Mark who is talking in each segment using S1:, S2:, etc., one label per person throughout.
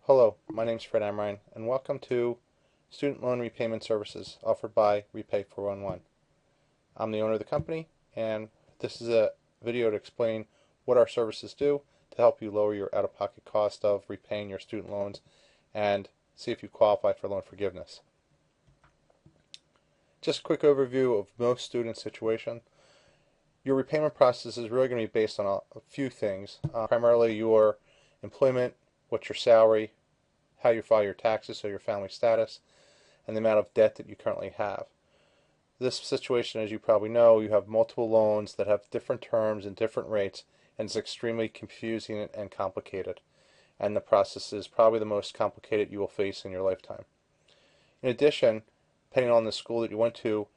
S1: Hello, my name is Fred Amrine, and welcome to Student Loan Repayment Services offered by Repay 411. I'm the owner of the company, and this is a video to explain what our services do to help you lower your out-of-pocket cost of repaying your student loans and see if you qualify for loan forgiveness. Just a quick overview of most students' situation. Your repayment process is really going to be based on a few things, primarily your employment, what's your salary, how you file your taxes, so your family status, and the amount of debt that you currently have. This situation, as you probably know, you have multiple loans that have different terms and different rates, and it's extremely confusing and complicated. And the process is probably the most complicated you will face in your lifetime. In addition, depending on the school that you went to,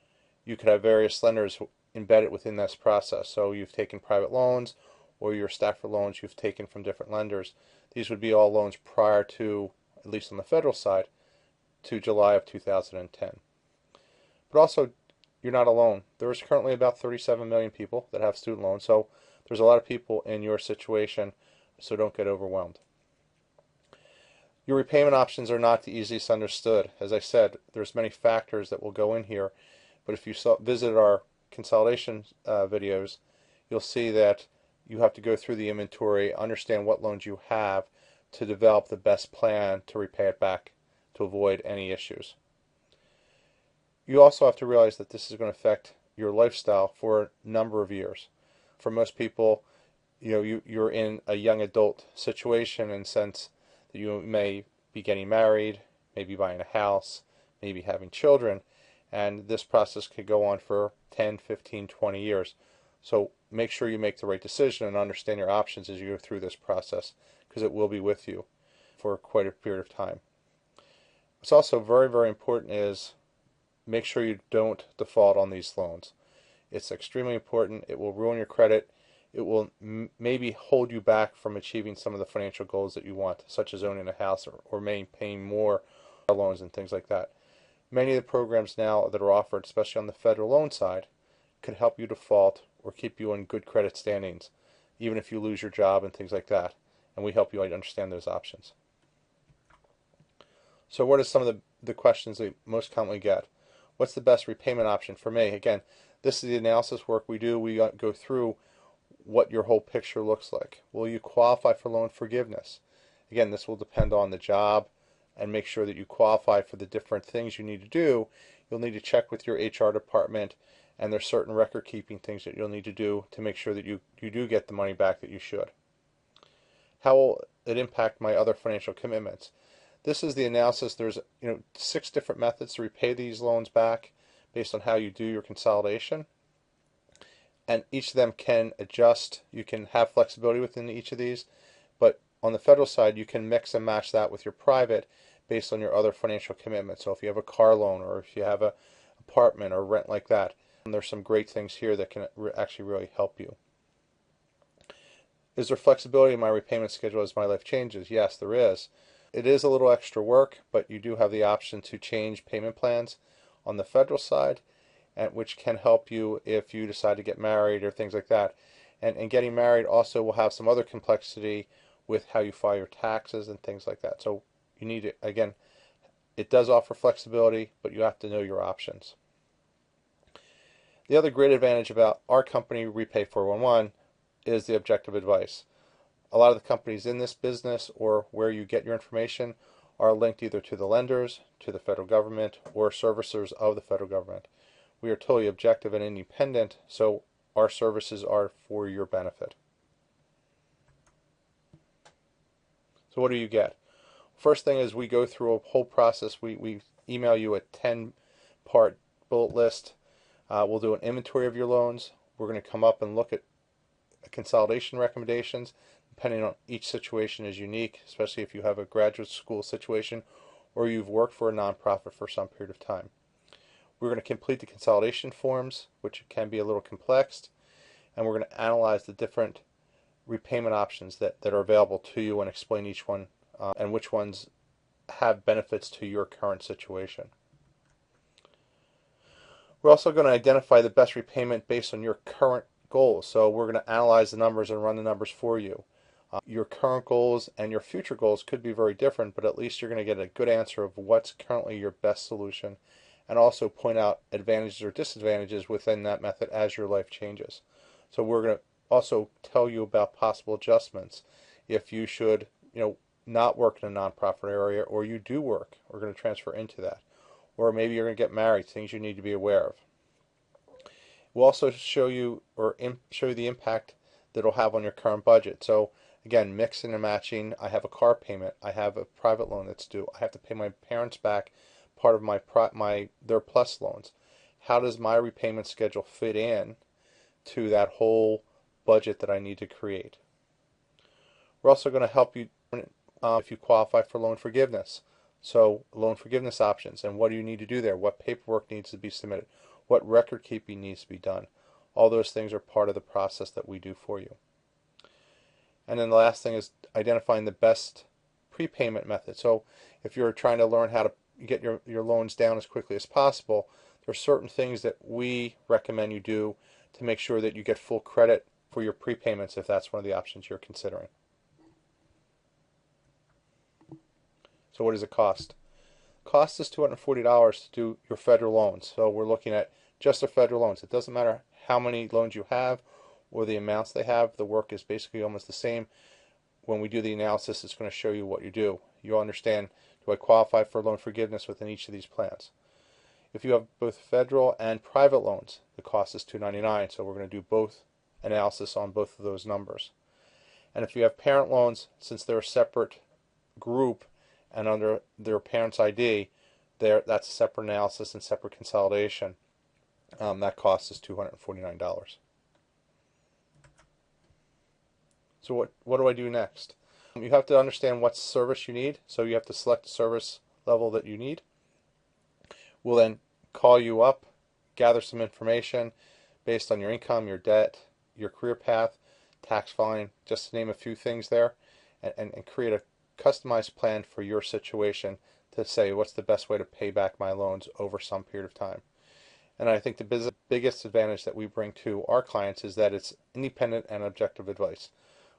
S1: you could have various lenders embedded within this process. So you've taken private loans, or your Stafford loans you've taken from different lenders. These would be all loans prior to, at least on the federal side, to July of 2010. But also, you're not alone. There's currently about 37 million people that have student loans, so there's a lot of people in your situation, so don't get overwhelmed. Your repayment options are not the easiest understood. As I said, there's many factors that will go in here, but if you visit our consolidation videos, you'll see that you have to go through the inventory, understand what loans you have to develop the best plan to repay it back to avoid any issues. You also have to realize that this is going to affect your lifestyle for a number of years. For most people, you're in a young adult situation in the sense that you may be getting married, maybe buying a house, maybe having children, and this process could go on for 10, 15, 20 years. So make sure you make the right decision and understand your options as you go through this process, because it will be with you for quite a period of time. What's also very, very important is make sure you don't default on these loans. It's extremely important. It will ruin your credit. It will maybe hold you back from achieving some of the financial goals that you want, such as owning a house or paying more loans and things like that. Many of the programs now that are offered, especially on the federal loan side, could help you default or keep you in good credit standings, even if you lose your job and things like that. And we help you understand those options. So what are some of the questions that you most commonly get? What's the best repayment option for me? Again, this is the analysis work we do. We go through what your whole picture looks like. Will you qualify for loan forgiveness? Again, this will depend on the job, and make sure that you qualify for the different things you need to do. You'll need to check with your HR department, and there's certain record keeping things that you'll need to do to make sure that you do get the money back that you should. How will it impact my other financial commitments? This is the analysis. There's 6 different methods to repay these loans back based on how you do your consolidation, and each of them can adjust. You can have flexibility within each of these, but on the federal side you can mix and match that with your private based on your other financial commitments. So if you have a car loan, or if you have an apartment or rent like that, there's some great things here that can actually really help you. Is there flexibility in my repayment schedule as my life changes? Yes, there is. It is a little extra work, but you do have the option to change payment plans on the federal side, and which can help you if you decide to get married or things like that. And getting married also will have some other complexity with how you file your taxes and things like that. So you need to, again, it does offer flexibility, but you have to know your options. The other great advantage about our company, Repay 411, is the objective advice. A lot of the companies in this business, or where you get your information, are linked either to the lenders, to the federal government, or servicers of the federal government. We are totally objective and independent, so our services are for your benefit. So what do you get? First thing is, we go through a whole process. We email you a 10-part bullet list. We'll do an inventory of your loans. We're going to come up and look at consolidation recommendations. Depending on each situation is unique, especially if you have a graduate school situation or you've worked for a nonprofit for some period of time. We're going to complete the consolidation forms, which can be a little complex, and we're going to analyze the different repayment options that are available to you and explain each one and which ones have benefits to your current situation. We're also going to identify the best repayment based on your current goals. So we're going to analyze the numbers and run the numbers for you. Your current goals and your future goals could be very different, but at least you're going to get a good answer of what's currently your best solution, and also point out advantages or disadvantages within that method as your life changes. So we're going to also tell you about possible adjustments if you should, not work in a nonprofit area, or you do work. We're going to transfer into that. Or maybe you're going to get married, things you need to be aware of. We'll also show you the impact that it'll have on your current budget. So again, mixing and matching. I have a car payment. I have a private loan that's due. I have to pay my parents back part of their plus loans. How does my repayment schedule fit in to that whole budget that I need to create? We're also going to help you if you qualify for loan forgiveness. So loan forgiveness options, and what do you need to do there? What paperwork needs to be submitted? What record keeping needs to be done? All those things are part of the process that we do for you. And then the last thing is identifying the best prepayment method. So if you're trying to learn how to get your loans down as quickly as possible, there are certain things that we recommend you do to make sure that you get full credit for your prepayments if that's one of the options you're considering. So what does it cost? Cost is $240 to do your federal loans. So we're looking at just the federal loans. It doesn't matter how many loans you have or the amounts they have. The work is basically almost the same. When we do the analysis, it's going to show you what you do. You'll understand, do I qualify for loan forgiveness within each of these plans? If you have both federal and private loans, the cost is $299. So we're going to do both analysis on both of those numbers. And if you have parent loans, since they're a separate group and under their parent's ID, that's a separate analysis and separate consolidation. That cost is $249. So what do I do next? You have to understand what service you need, so you have to select the service level that you need. We'll then call you up, gather some information based on your income, your debt, your career path, tax filing, just to name a few things there, and create a customized plan for your situation to say what's the best way to pay back my loans over some period of time. And I think the biggest advantage that we bring to our clients is that it's independent and objective advice.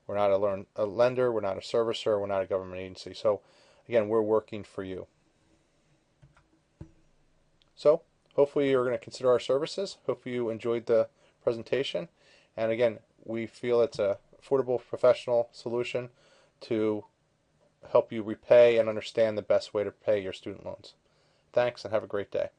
S1: We're not a lender, we're not a servicer, we're not a government agency. So again, we're working for you. So hopefully you're going to consider our services. Hopefully you enjoyed the presentation. And again, we feel it's a affordable professional solution to help you repay and understand the best way to pay your student loans. Thanks, and have a great day.